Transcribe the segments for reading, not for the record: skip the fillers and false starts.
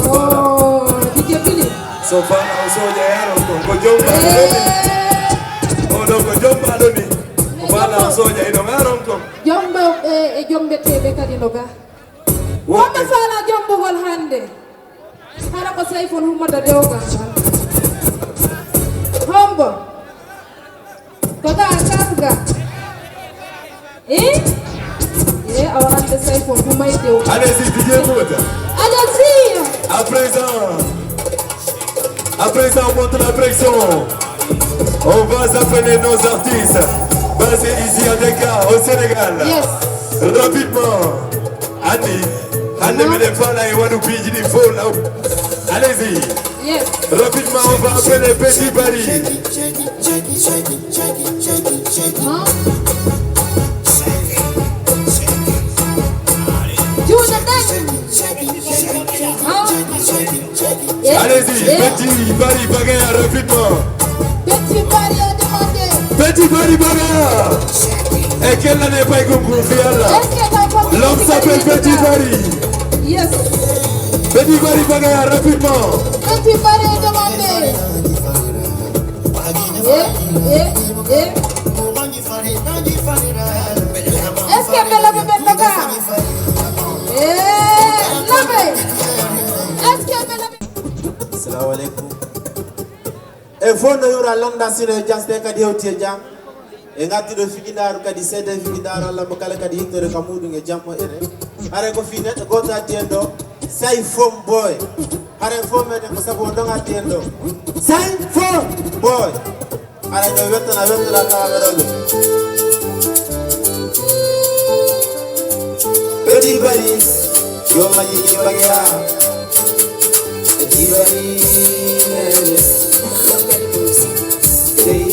Oh, DJ Billy. So far now, so yeah, go jump go jump adoni. Wala so yeah, ino ngaron ko. Jombe tebe kadi loga. Wonde fala jombo wal hande. Hara ko say fon humada dewga. Hombo. Koga kasga. Alors on say fon humay dew. Allez-y, DJ Mouta. Allez-y. À présent, on monte la pression. On va appeler nos artistes basés ici à Dakar, au Sénégal. Yes. Rapidement. Annie, mais les femmes là, ils vont nous piger du faux là. Allez-y. Yes. Rapidement, on va appeler Petit Paris. Allez-y, Petit Paris Bagaya, rapidement. Petit Paris a demandé. Petit Paris Bagaya. Et quelle n'est pas compris là? L'homme s'appelle Petit Paris. Yes. Petit Paris Bagaya, rapidement. Petit Paris a demandé. Est-ce que Bella veut mettre le gars? Assalamu alaikum. E fono yura landa sino jaste kadi hewti jam. E ngati do figindaru kadi sede figindaru Allah mo kala kadi hittore kamudu nge jammo ere. Are ko fine to gota tiendo say from boy. Are fo mede ko sabo donga tiendo. Say from boy. Are no wetana ka werobe. Petit Paris yo maji bagaya. Petit Paris Petit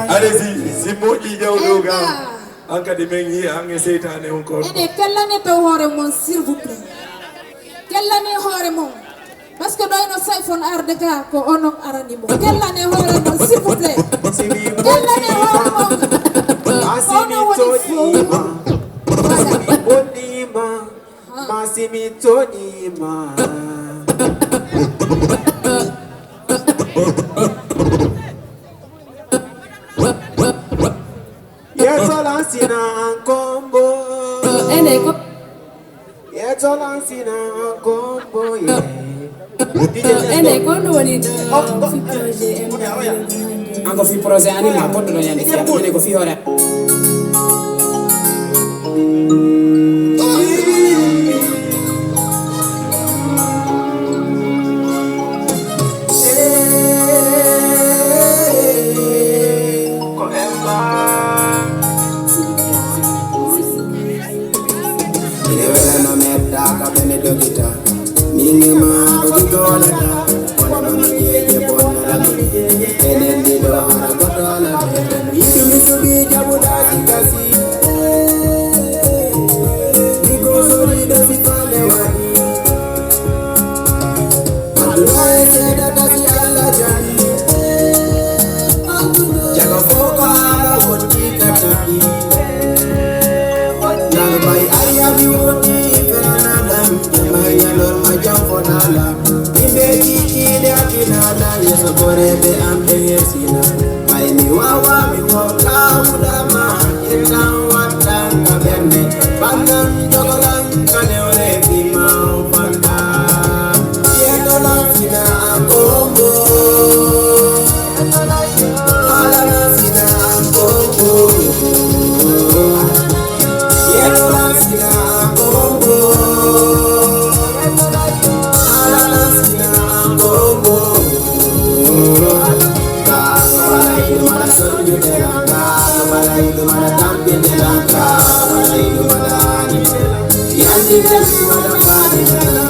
Allez-y, c'est moi qui gagne le gars. En cas de mengi, en sétane encore. Et quelle année peut horrement, s'il vous plaît? Quelle année horrement? Parce que nous avons iPhone Ardeka, qu'on a aranimo. Quelle année horrement, s'il vous plaît? Quelle année horrement? Ango fi projet ani ma pondo no yandi fi ane ko fi hore Nala, yeso korebe ambeyesina Mai mi wawa mi woka udama Ina watanga berne Banam jogolam kane ore bima ufanda Yendo la fina angongo Ala la fina angongo Yendo la fina angongo Ala la fina angongo Kabalayu mara sonju delanga Kabalayu mara tampin delanga Kabalayu mara ani Yandi desi mara fadi delanga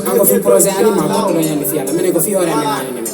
Ango fi projet ani ma ko do yandi fi ala mene ko fi hore ani mani men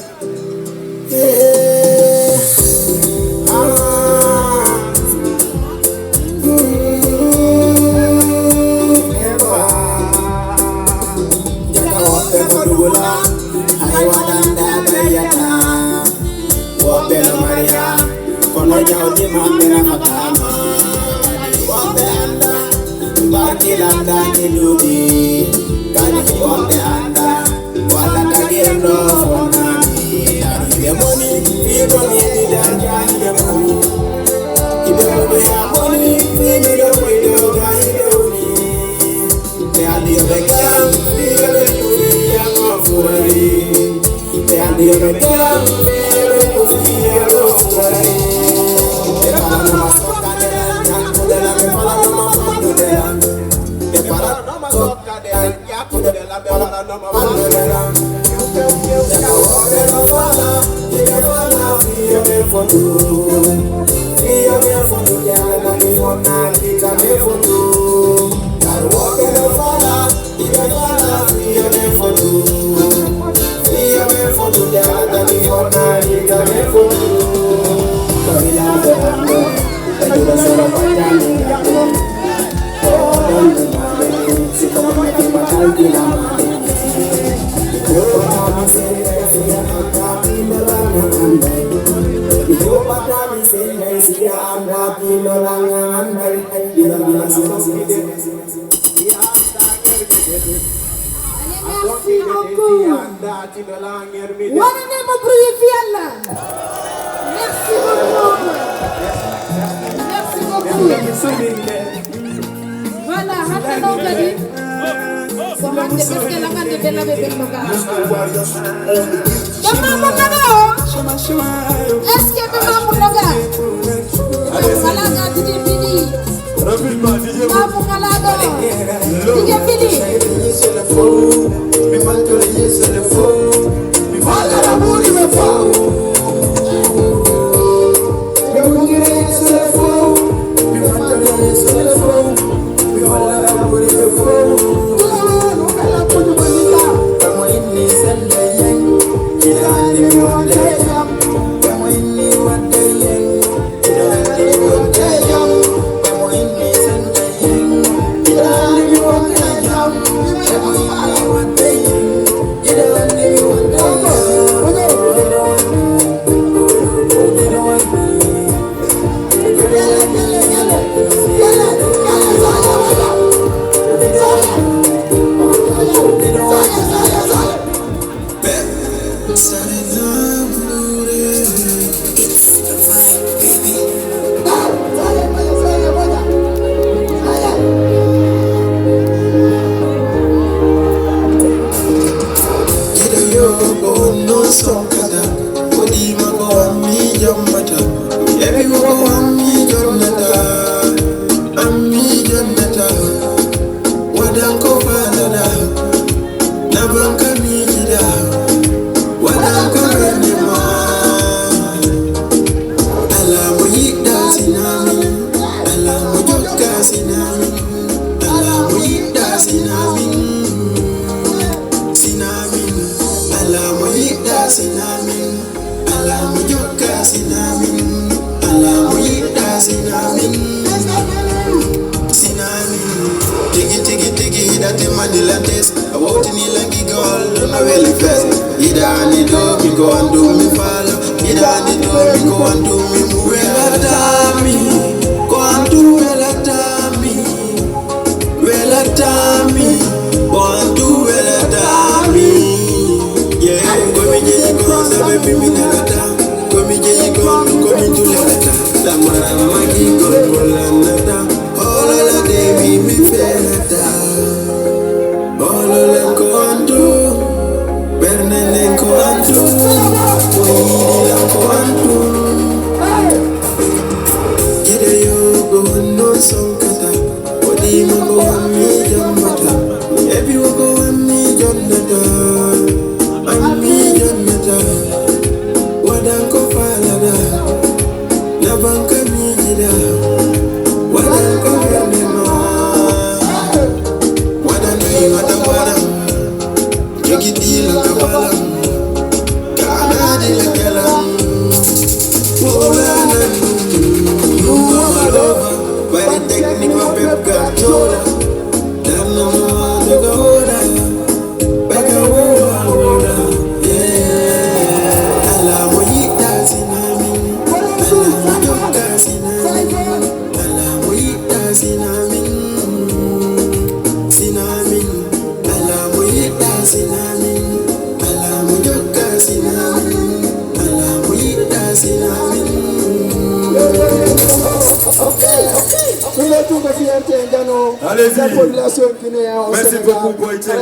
Merci beaucoup pour être là.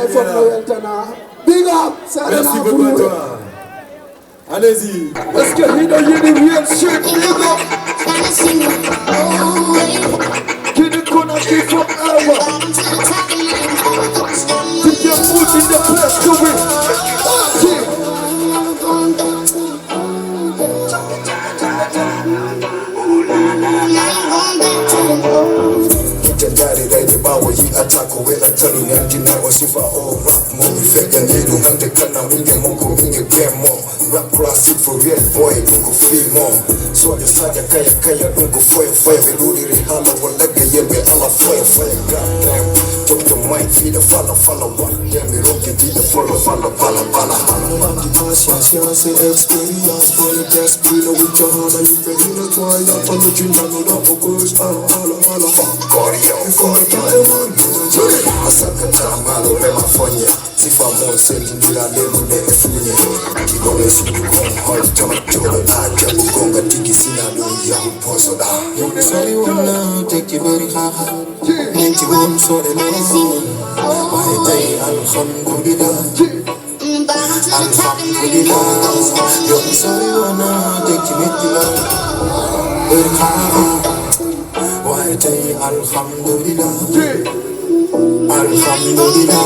Big up, merci beaucoup à toi. Allez-y. Parce que he know you the real shit. Big up. Get the corner straight from Iowa. Put your foot in the place to win. Bawa yi atako wela tanu yangi na wasifa all rap mo mi feka niru nande kana minge monko minge grandma rap classic for real boy ungo free mom so the saga kaya ungo fire veludi rihala walaga yelbe ala fire goddamn talk the mic feed the falla what yeah me rocky did the falla Patience et expérience pour le d'esprit no with your hand you can you know why not on the dream no da focus ala Asakata malo rema fonye Sifa monse ndira lelu ne efunye Kidole sudu kong hoi tama jola na Jabu konga tiki sina ya uposo da You sorry wanna take you very hard Ninti won so de no Why day alhamdulillah Alhamdulillah You sorry wanna take you very hard Why day alhamdulillah Alhamdulillah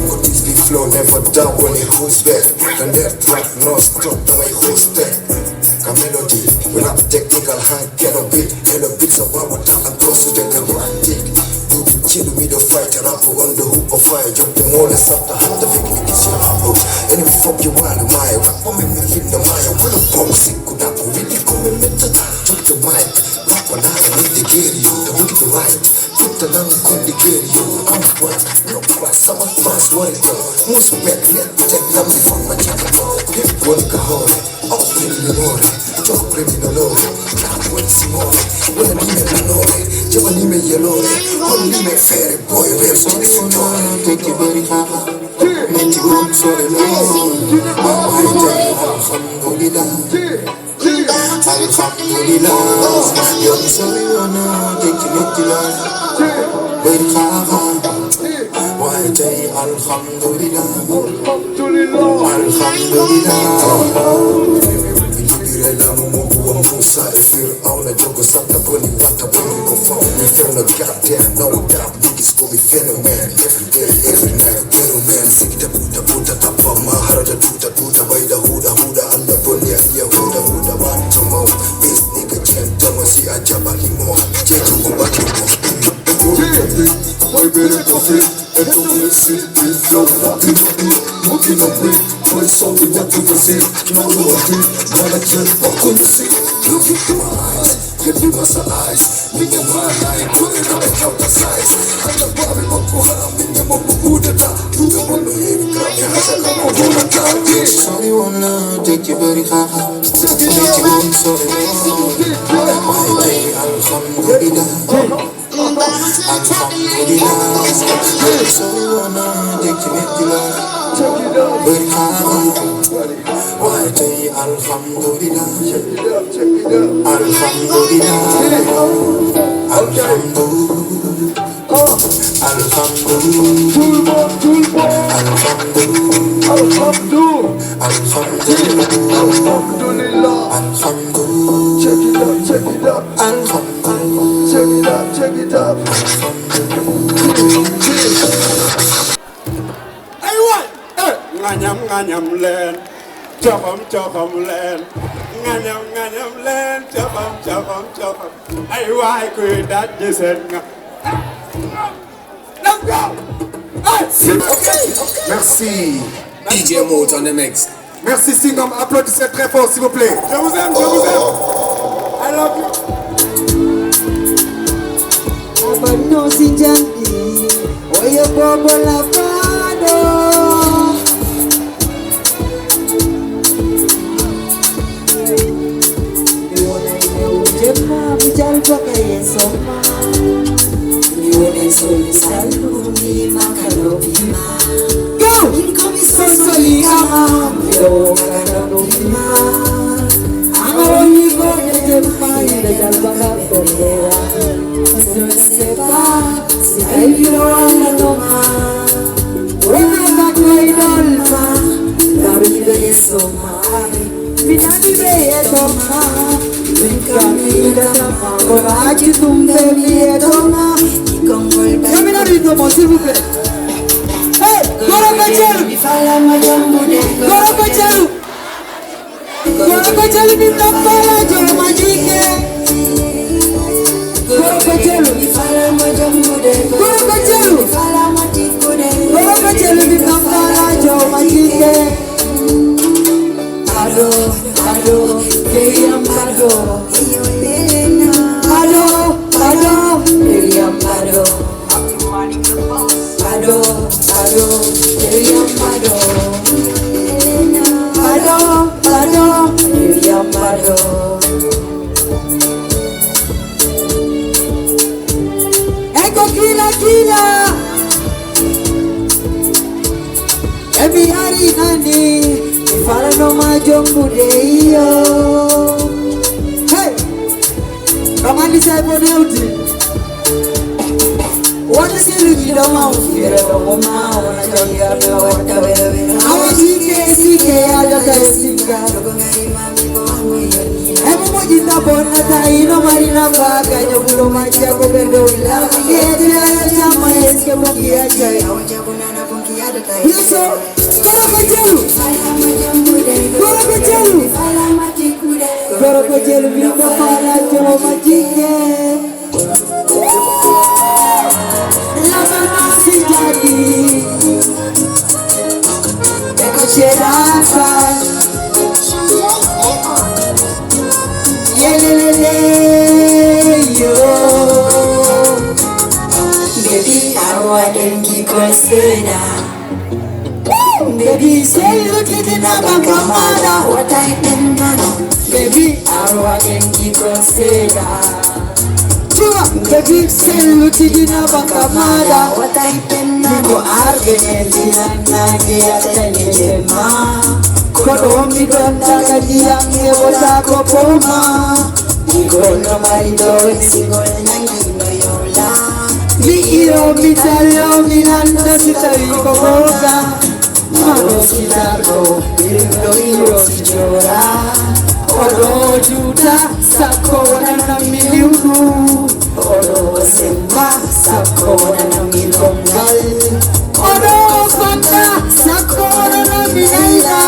But this big flow never down when it goes back And that track non-stop when it goes back A melody, when I'm technical hand get a bit And a bit of our time and close to the romantic Do Chill me the fight, rapper on the hook of fire. Jumping all the suffer, the victim is your humble. And if fuck you want my rapper, me in the mire. When a box, it could have really come and met the took the mic. Rapper, now I need to get you, the hook the right. Put the long could the get you. I'm what? No class, I'm a fast one. Most back, let me fuck my jacket. Get one cahore, all criminal, talk criminal. Now what's more? When I need a lorry, Giovanni me yellow, only me fairy boy, raps on the door. Take you very hard, make you want so long. Alhamdulillah, you're sorry, take you make the life. Very hard, why day, Alhamdulillah, Alhamdulillah. Musa Fir'auna jogo sata boni wata boni go found me from the goddamn no doubt niggas go be phenomenon every day every night man sick the Buddha tapa maharaja tuta baida huda alla boni ya huda one tomo this nigga gentleman si ajaba limo chetu mbaki my better coffee and to me sit this flow moving on break my soul with what you see no one but I can't fuck on the seat. Look into my eyes, give me my eyes. Me and my life, putting out a counter size. I'm the Bobby Makuhana, me and my Buddha. You the one who hate me, grab your hands and I'm a woman. Sorry, wanna take you very hard. Make you want sorry, my day, Alhamdulillah. Alhamdulillah. Sorry, wanna take you very hard. Why day, Alhamdulillah. Alhamdulillah, check it out. Nganyam len, chokam len. Nganyam len, chokam. Ay why could that just said let's go. Okay. Merci. DJ Mode on the mix. Merci Singom, applaudissez très fort s'il vous plaît. Je vous aime. I love you. Abano si jambi, oye bobo la fado. Jema bicara pakai soma, yone soli saluni makalobima. Go, inkomi soli kama yo makalobima. Amoni bone jema ida jalbaka pera. Sepa, si ayiro ala noma. Wena bakwai dolma, dari beye soma. Binati beye dolma. Coraggio tu mi dona Camina ritmo s'il vous plaît. Hey, Gora Pachelu mi tappara Gora Magique Gora Pachelu mi tappara Gora Magique Ado, Miriam Ado Miriam Ado Miriam Ado Ecco Kila e mi arinani mi faranno majombude io. Hey, Romani sai boneuti. What is it you don't want to hear about mama or I tell you about whatever. I want to see I don't see everybody in the bonata ino marina vaga yo bulo mancha ko perdo ila ye dira chama eske mokia chai Yeso Gora Pachelu mi papala Gora Magique Fall. Yelelele, yo. Baby, I want them keep consider. Baby, say you didn't have a commander. What I been done? Baby, I want them keep consider. Baby, say you didn't have a commander. What I been done? Go argue, and I Kodo mi donda kadia mi wota kopoma. Ikono marido nisigol nangino yola. Mi iro mi talio mi nanda sitari koboga. Maro silargo, iro sijora. Odo juta sakona na miliunu. Odo semba sakona na milongal. Odo fanta sakona na milaila.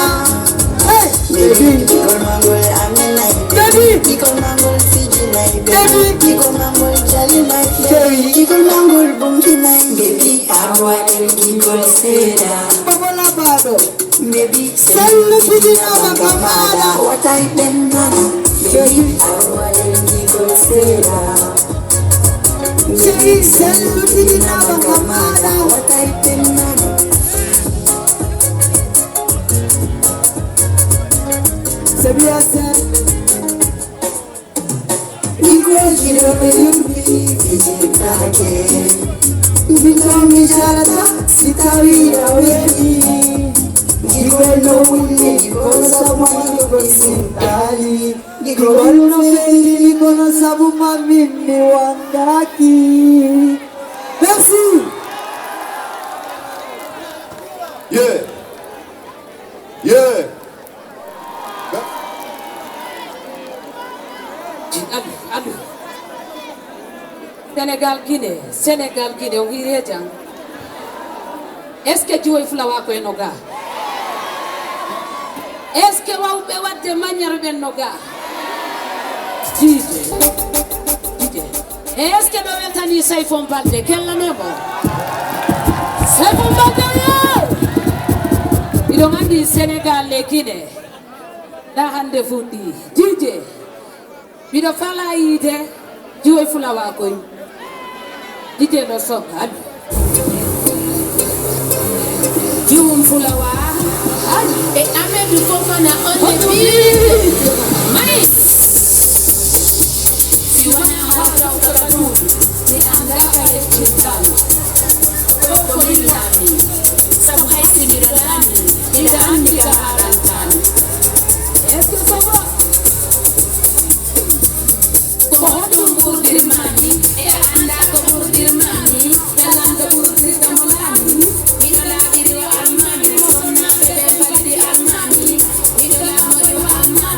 Baby, Kiko Mangol, I'm in night. Baby, Kiko Mangol, Fiji night. Baby, Kiko Mangol, Jolly night. Baby, Kiko Mangol, Bunky night. Baby, I want to Kiko Seda. Babola Bado. Baby, Selu Fiji Nava Kamada. What I been done? Baby, I want to Kiko Seda. Baby, Selu Fiji Nava Kamada. What I been done? Sebiasa, igual quiero pedirme visitarte. Invito mi charata, si te vida oye. Igual no une, con sabor con sentari. Igual no fendi, con sabor mami me wandaki. Merci. Yeah. Yeah. Allô. Sénégal Guinée on irait jang. Est-ce que tu es flawa ko enoga? Est-ce que wa ube wadde manière ben noga? DJ. Est-ce que do weltani say fon balde kella nebo? Say fon balde. Ido ngandi Sénégal le Guinée. Da hande fundi. DJ. Bido fala ide jiwe fulawa koy dite no sogal jiwum fulawa e amedu fofana on the beat mais si wana hata ukatu ninandaka rekitani koko milani sabu haisi miradani nidani kaharantani eske sawa Kohotum burdirmani, anda ko burdirmani, yalanda burdir damolani. Idola diri wa almani, sonna bebe falidi almani. Idola moyo almani.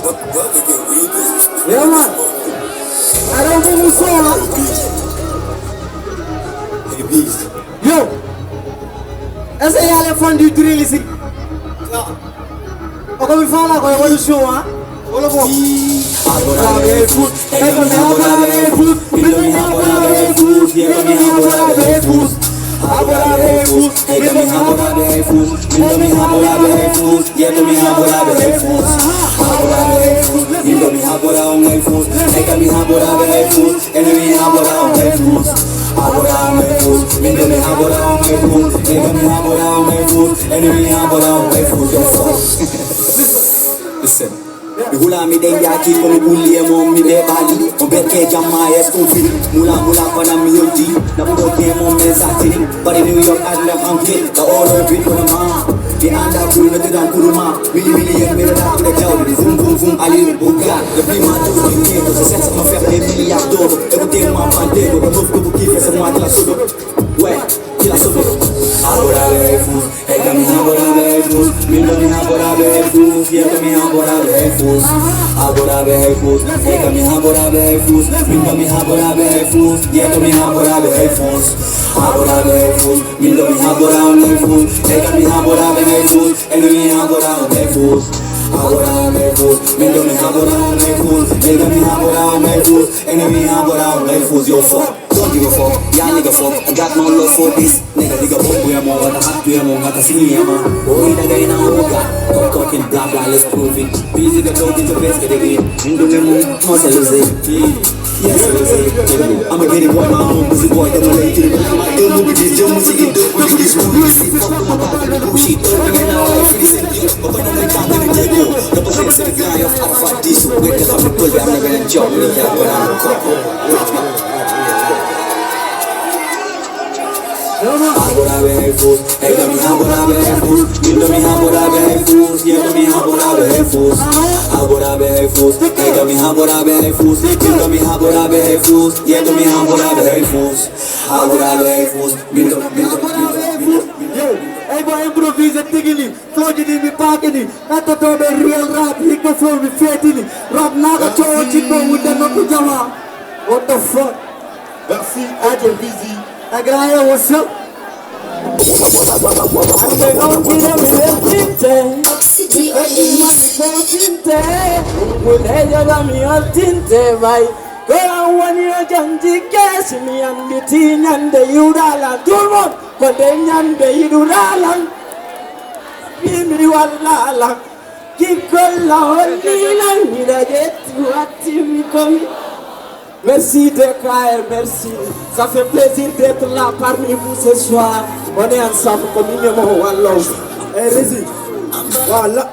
Yeah, man. I don't think we saw Yo. Est-ce qu'il y a les fans du drill ici? Comme il fait là, quand il voit le show, hein? On le voit. Listen. Hula mi den yaki ko mi bully mo mi be bali o be ke jama es ko fi mula pana mi yoti na bo ke mo me satini but in New York and the mountain the all of it for the man the anda ku na dan kuruma million me da ku da jaw vum ali buga the prima to the to se ça m'a faire des milliards d'euros écoutez-moi bandego le move que qui fait c'est moi de la sodo ouais qui la sodo ahora le fous et comme ahora le fous mi no mi ahora le fous y comme ahora le fous ahora le fous et comme ahora le fous mi no mi ahora le fous y comme ahora le fous ahora le fous mi no mi ahora le fous et comme ahora le fous et mi ahora le fous ahora le fous mi no mi ahora le fous et comme ahora le fous et mi ahora le fous yo fuck. Don't give a fuck, y'all nigga fuck. I got no love for this nigga fuck we mo, what hot we mo, ngata sini ma. Boy da gay na buga, talk talking blah blah, let's prove it. Busy the talking to best get it. Indo me mo, no se lo say. Yes, I say. I'ma get it boy, my home busy boy, the malay to the my deal with this deal with it. With this food, this is fuck my back in the bullshit. Don't get now life is it. But when I'm down in the table, the police the guy of Arafat this with the family pull I'm never gonna job me yeah, when I'm a couple. Ahora ve fus, ella mi ahora ve fus, mira mi ahora ve fus, y ella mi ahora ve fus. Ahora ve fus, ella mi ahora ve fus, mira mi ahora ve fus, y ella mi ahora ve fus. Ahora ve fus, mira. Hey boy, improvise tigili, flow di mi pakini, nato to be real rap, hip hop flow mi fetini, rap naga chowo chico with the no pujama. What the fuck? Merci, Adjo Busy. Agraya, what's up? Merci DKR, merci. Ça fait plaisir d'être là parmi vous ce soir. On est ensemble comme une one love. Et Rési, voilà.